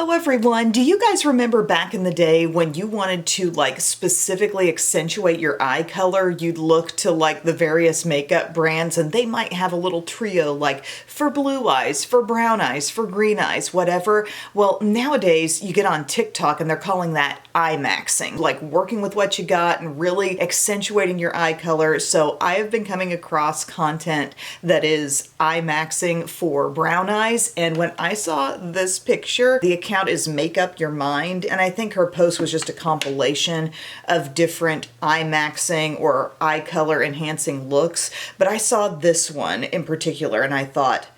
Hello everyone. Do you guys remember back in the day when you wanted to like specifically accentuate your eye color, you'd look to like the various makeup brands and they might have a little trio like for blue eyes, for brown eyes, for green eyes, whatever. Well, nowadays you get on TikTok and they're calling that Eyemaxxing, like working with what you got and really accentuating your eye color. So I have been coming across content that is Eyemaxxing for brown eyes, and when I saw this picture, the account is Make Up Your Mind, and I think her post was just a compilation of different eye maxing or eye color enhancing looks, but I saw this one in particular and I thought,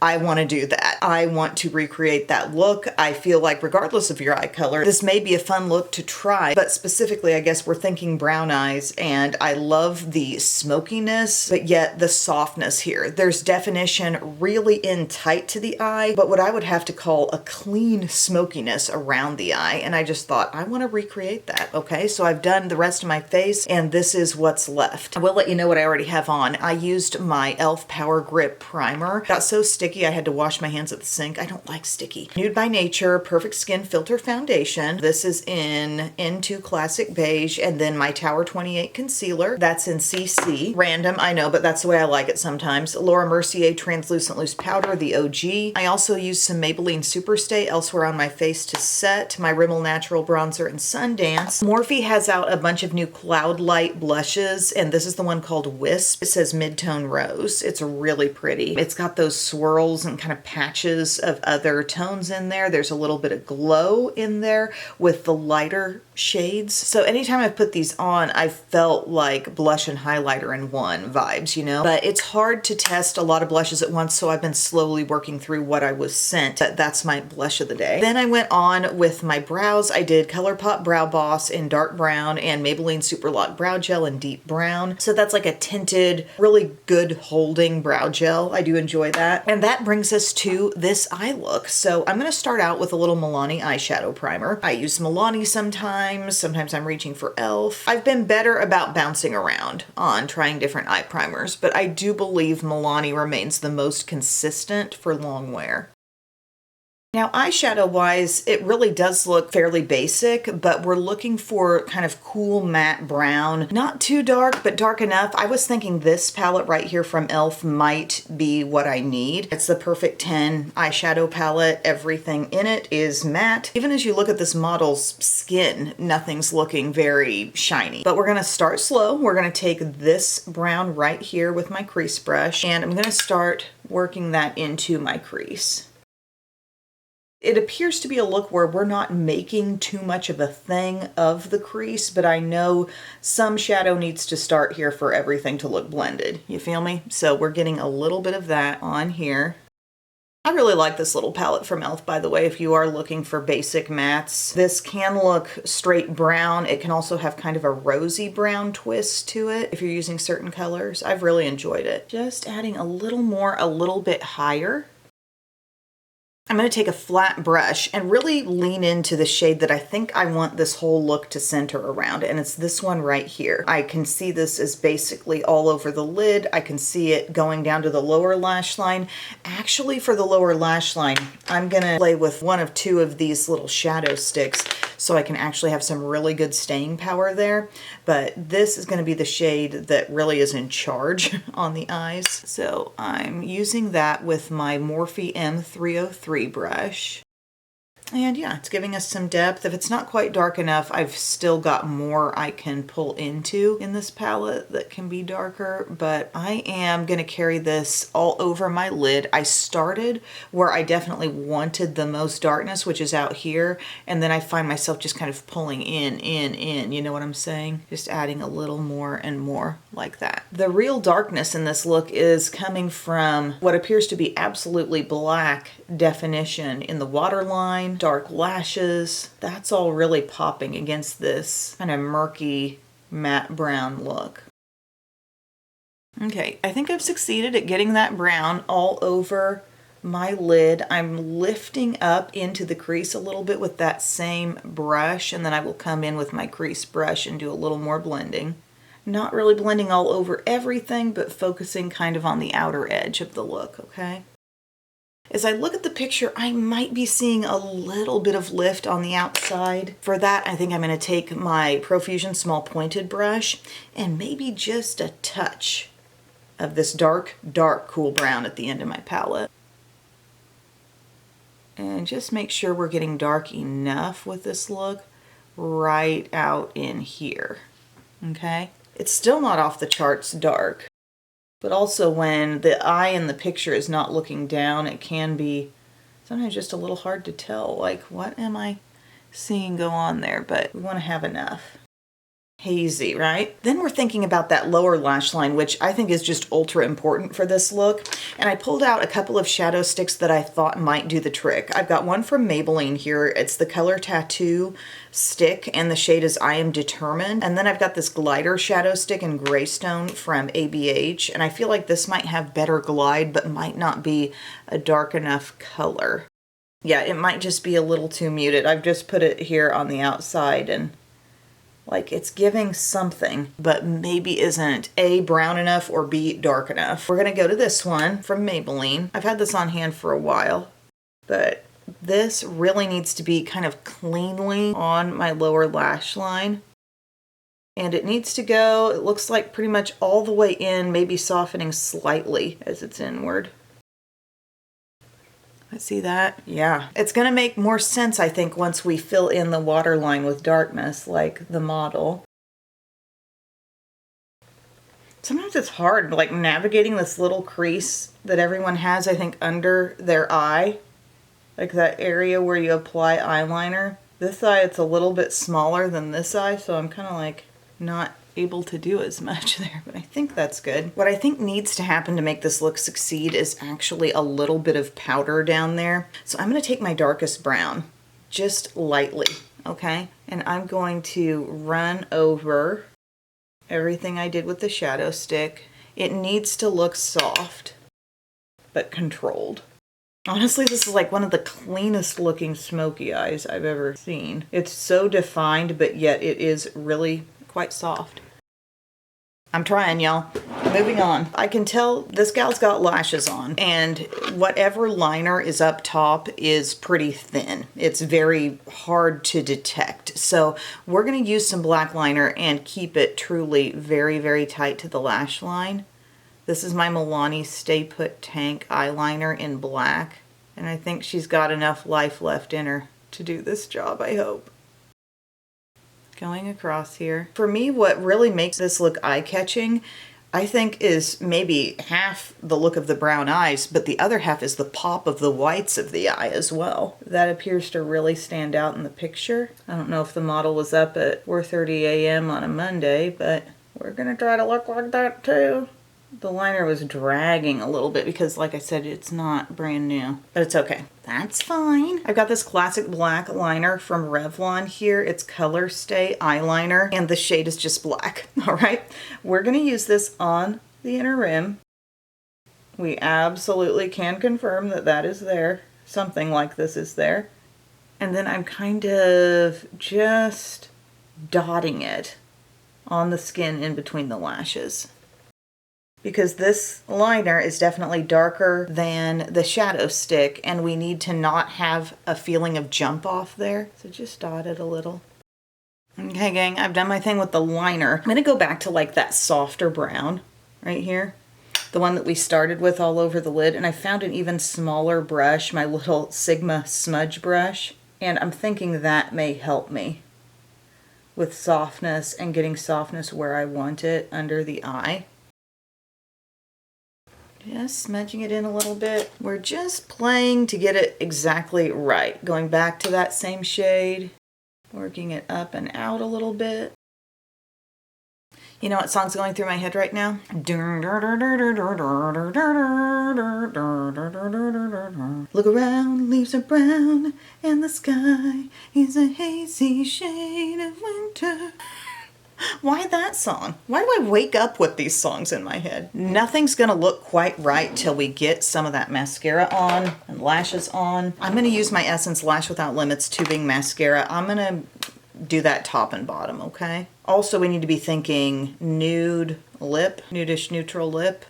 I want to do that. I want to recreate that look. I feel like regardless of your eye color, this may be a fun look to try, but specifically, I guess we're thinking brown eyes, and I love the smokiness, but yet the softness here. There's definition really in tight to the eye, but what I would have to call a clean smokiness around the eye, and I just thought, I want to recreate that, okay? So I've done the rest of my face, and this is what's left. I will let you know what I already have on. I used my e.l.f. Power Grip Primer. Got so sticky I had to wash my hands at the sink. I don't like sticky. Nude by Nature Perfect Skin Filter Foundation. This is in N2 Classic Beige, and then my Tower 28 Concealer. That's in CC. Random, I know, but that's the way I like it sometimes. Laura Mercier Translucent Loose Powder, the OG. I also used some Maybelline Superstay elsewhere on my face to set. My Rimmel Natural Bronzer and Sundance. Morphe has out a bunch of new Cloud Light blushes, and this is the one called Wisp. It says Mid-Tone Rose. It's really pretty. It's got those swirls and kind of patches of other tones in there. There's a little bit of glow in there with the lighter shades. So anytime I've put these on, I felt like blush and highlighter in one vibes, you know? But it's hard to test a lot of blushes at once, so I've been slowly working through what I was sent. That's my blush of the day. Then I went on with my brows. I did ColourPop Brow Boss in dark brown and Maybelline Super Lock Brow Gel in deep brown. So that's like a tinted, really good holding brow gel. I do enjoy that. And that brings us to this eye look. So I'm going to start out with a little Milani eyeshadow primer. I use Milani sometimes I'm reaching for e.l.f. I've been better about bouncing around on trying different eye primers, but I do believe Milani remains the most consistent for long wear. Now, eyeshadow-wise, it really does look fairly basic, but we're looking for kind of cool matte brown. Not too dark, but dark enough. I was thinking this palette right here from e.l.f. might be what I need. It's the Perfect 10 eyeshadow palette. Everything in it is matte. Even as you look at this model's skin, nothing's looking very shiny. But we're gonna start slow. We're gonna take this brown right here with my crease brush, and I'm gonna start working that into my crease. It appears to be a look where we're not making too much of a thing of the crease, but I know some shadow needs to start here for everything to look blended. You feel me? So we're getting a little bit of that on here. I really like this little palette from e.l.f., by the way, if you are looking for basic mattes. This can look straight brown. It can also have kind of a rosy brown twist to it if you're using certain colors. I've really enjoyed it. Just adding a little more, a little bit higher. I'm going to take a flat brush and really lean into the shade that I think I want this whole look to center around, and it's this one right here. I can see this as basically all over the lid. I can see it going down to the lower lash line. Actually, for the lower lash line, I'm going to play with one of two of these little shadow sticks so I can actually have some really good staying power there. But this is going to be the shade that really is in charge on the eyes. So I'm using that with my Morphe M303 brush. And yeah, it's giving us some depth. If it's not quite dark enough, I've still got more I can pull into in this palette that can be darker, but I am gonna carry this all over my lid. I started where I definitely wanted the most darkness, which is out here, and then I find myself just kind of pulling in, you know what I'm saying? Just adding a little more and more like that. The real darkness in this look is coming from what appears to be absolutely black definition in the waterline, dark lashes. That's all really popping against this kind of murky matte brown look. Okay, I think I've succeeded at getting that brown all over my lid. I'm lifting up into the crease a little bit with that same brush, and then I will come in with my crease brush and do a little more blending. Not really blending all over everything, but focusing kind of on the outer edge of the look, okay? As I look at the picture, I might be seeing a little bit of lift on the outside. For that, I think I'm going to take my Profusion small pointed brush and maybe just a touch of this dark, dark cool brown at the end of my palette. And just make sure we're getting dark enough with this look right out in here, okay? It's still not off the charts dark. But also when the eye in the picture is not looking down, it can be sometimes just a little hard to tell, like, what am I seeing go on there? But we want to have enough. Hazy, right? Then we're thinking about that lower lash line, which I think is just ultra important for this look. And I pulled out a couple of shadow sticks that I thought might do the trick. I've got one from Maybelline here. It's the Color Tattoo stick, and the shade is I Am Determined. And then I've got this glider shadow stick in Greystone from ABH. And I feel like this might have better glide, but might not be a dark enough color. Yeah, it might just be a little too muted. I've just put it here on the outside, and like it's giving something, but maybe isn't A, brown enough, or B, dark enough. We're gonna go to this one from Maybelline. I've had this on hand for a while, but this really needs to be kind of cleanly on my lower lash line. And it needs to go, it looks like pretty much all the way in, maybe softening slightly as it's inward. Let's see that? Yeah. It's gonna make more sense, I think, once we fill in the waterline with darkness, like the model. Sometimes it's hard, like navigating this little crease that everyone has, I think, under their eye. Like that area where you apply eyeliner. This eye, it's a little bit smaller than this eye, so I'm kind of like not able to do as much there, but I think that's good. What I think needs to happen to make this look succeed is actually a little bit of powder down there. So I'm going to take my darkest brown, just lightly, okay? And I'm going to run over everything I did with the shadow stick. It needs to look soft, but controlled. Honestly, this is like one of the cleanest looking smoky eyes I've ever seen. It's so defined, but yet it is really quite soft. I'm trying, y'all. Moving on. I can tell this gal's got lashes on, and whatever liner is up top is pretty thin. It's very hard to detect. So we're going to use some black liner and keep it truly very, very tight to the lash line. This is my Milani Stay Put Tank eyeliner in black, and I think she's got enough life left in her to do this job, I hope. Going across here. For me, what really makes this look eye-catching, I think, is maybe half the look of the brown eyes, but the other half is the pop of the whites of the eye as well. That appears to really stand out in the picture. I don't know if the model was up at 4:30 a.m. on a Monday, but we're gonna try to look like that too. The liner was dragging a little bit because, like I said, it's not brand new, but it's okay. That's fine. I've got this classic black liner from Revlon here. It's Color Stay eyeliner, and the shade is just black. All right, we're gonna use this on the inner rim. We absolutely can confirm that that is there. Something like this is there. And then I'm kind of just dotting it on the skin in between the lashes, because this liner is definitely darker than the shadow stick, and we need to not have a feeling of jump off there. So just dot it a little. Okay, gang, I've done my thing with the liner. I'm gonna go back to like that softer brown right here, the one that we started with all over the lid, and I found an even smaller brush, my little Sigma smudge brush, and I'm thinking that may help me with softness and getting softness where I want it under the eye. Just smudging it in a little bit. We're just playing to get it exactly right. Going back to that same shade, working it up and out a little bit. You know what song's going through my head right now? Look around, leaves are brown, and the sky is a hazy shade of winter. Why that song? Why do I wake up with these songs in my head? Nothing's gonna look quite right till we get some of that mascara on and lashes on. I'm gonna use my Essence Lash Without Limits tubing mascara. I'm gonna do that top and bottom, okay? Also, we need to be thinking nude lip, nudish neutral lip.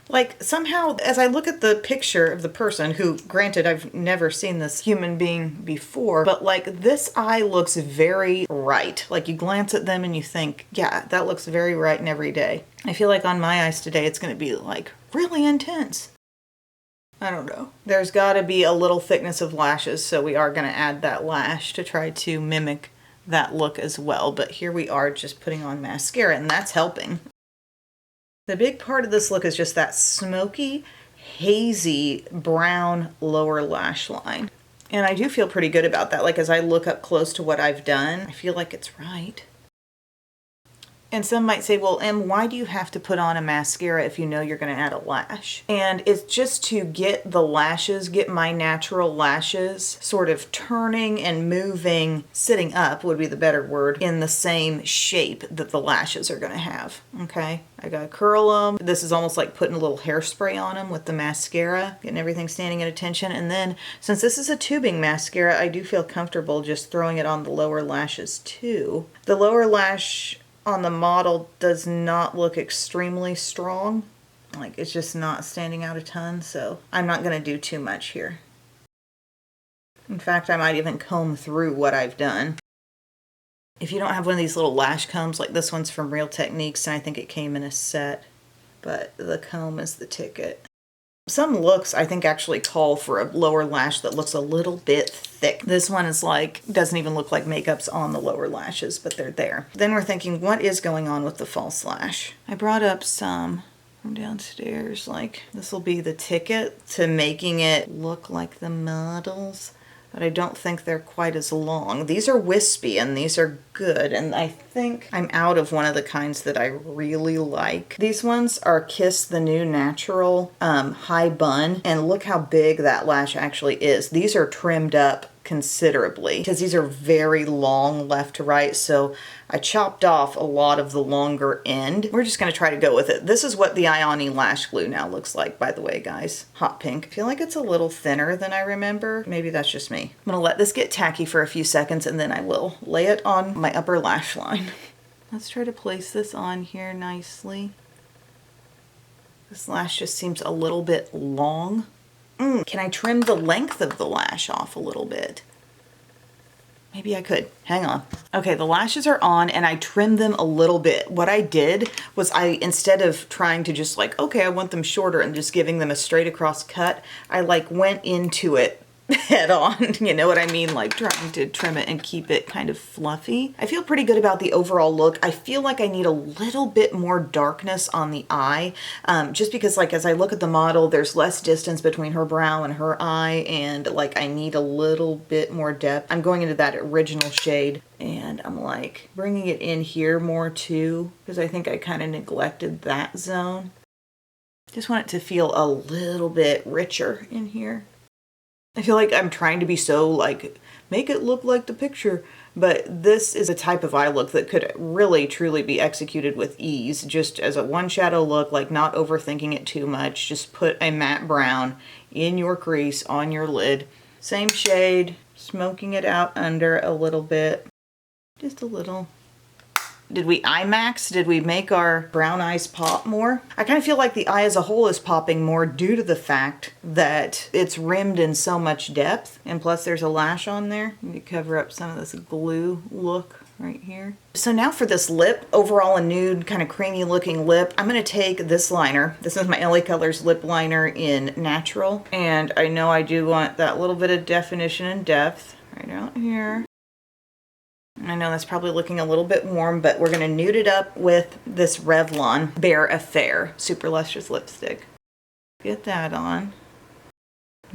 Like somehow, as I look at the picture of the person who, granted, I've never seen this human being before, but like this eye looks very right. Like you glance at them and you think, yeah, that looks very right and every day. I feel like on my eyes today, it's going to be like really intense. I don't know. There's got to be a little thickness of lashes, so we are going to add that lash to try to mimic that look as well. But here we are just putting on mascara, and that's helping. The big part of this look is just that smoky, hazy brown lower lash line. And I do feel pretty good about that. Like as I look up close to what I've done, I feel like it's right. And some might say, well, Em, why do you have to put on a mascara if you know you're going to add a lash? And it's just to get the lashes, get my natural lashes sort of turning and moving, sitting up would be the better word, in the same shape that the lashes are going to have. Okay, I got to curl them. This is almost like putting a little hairspray on them with the mascara, getting everything standing at attention. And then since this is a tubing mascara, I do feel comfortable just throwing it on the lower lashes too. The lower lash on the model does not look extremely strong. Like it's just not standing out a ton, so I'm not going to do too much here. In fact, I might even comb through what I've done. If you don't have one of these little lash combs, like this one's from Real Techniques, and I think it came in a set, but the comb is the ticket. Some looks, I think, actually call for a lower lash that looks a little bit thick. This one is like, doesn't even look like makeup's on the lower lashes, but they're there. Then we're thinking, what is going on with the false lash? I brought up some from downstairs, like this will be the ticket to making it look like the models, but I don't think they're quite as long. These are wispy and these are good, and I think I'm out of one of the kinds that I really like. These ones are Kiss the New Natural High Bun, and look how big that lash actually is. These are trimmed up considerably because these are very long left to right, so I chopped off a lot of the longer end. We're just going to try to go with it. This is what the Ioni lash glue now looks like, by the way, guys. Hot pink. I feel like it's a little thinner than I remember. Maybe that's just me. I'm going to let this get tacky for a few seconds and then I will lay it on my upper lash line. Let's try to place this on here nicely. This lash just seems a little bit long. Can I trim the length of the lash off a little bit? Maybe I could. Hang on. Okay, the lashes are on and I trimmed them a little bit. What I did was instead of trying to just like, okay, I want them shorter and just giving them a straight across cut, I like went into it head on, you know what I mean? Like trying to trim it and keep it kind of fluffy. I feel pretty good about the overall look. I feel like I need a little bit more darkness on the eye, just because like as I look at the model, there's less distance between her brow and her eye, and like I need a little bit more depth. I'm going into that original shade and I'm like bringing it in here more too, because I think I kind of neglected that zone. Just want it to feel a little bit richer in here. I feel like I'm trying to be so like, make it look like the picture, but this is a type of eye look that could really truly be executed with ease, just as a one shadow look, like not overthinking it too much. Just put a matte brown in your crease on your lid. Same shade, smoking it out under a little bit, just a little. Did we Eyemax? Did we make our brown eyes pop more? I kind of feel like the eye as a whole is popping more due to the fact that it's rimmed in so much depth. And plus there's a lash on there. Let me cover up some of this glue look right here. So now for this lip, overall a nude kind of creamy looking lip, I'm going to take this liner. This is my LA Colors lip liner in Natural. And I know I do want that little bit of definition and depth right out here. I know that's probably looking a little bit warm, but we're going to nude it up with this Revlon Bare Affair Super Lustrous Lipstick. Get that on.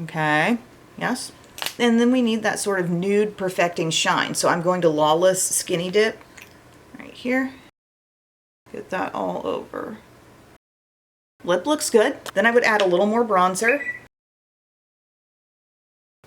Okay, yes. And then we need that sort of nude perfecting shine. So I'm going to Lawless Skinny Dip right here. Get that all over. Lip looks good. Then I would add a little more bronzer.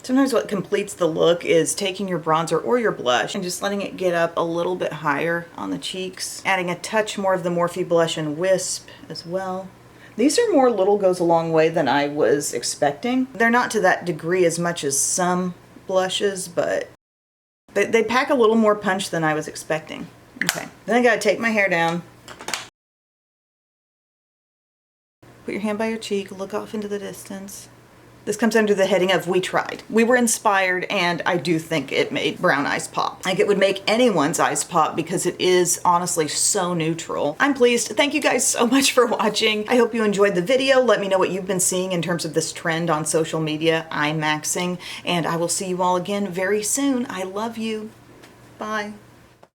Sometimes what completes the look is taking your bronzer or your blush and just letting it get up a little bit higher on the cheeks. Adding a touch more of the Morphe blush and Wisp as well. These are more little goes a long way than I was expecting. They're not to that degree as much as some blushes, but they pack a little more punch than I was expecting. Okay, then I gotta take my hair down. Put your hand by your cheek, look off into the distance. This comes under the heading of we tried. We were inspired, and I do think it made brown eyes pop. Like it would make anyone's eyes pop because it is honestly so neutral. I'm pleased. Thank you guys so much for watching. I hope you enjoyed the video. Let me know what you've been seeing in terms of this trend on social media, Eyemaxxing, and I will see you all again very soon. I love you. Bye.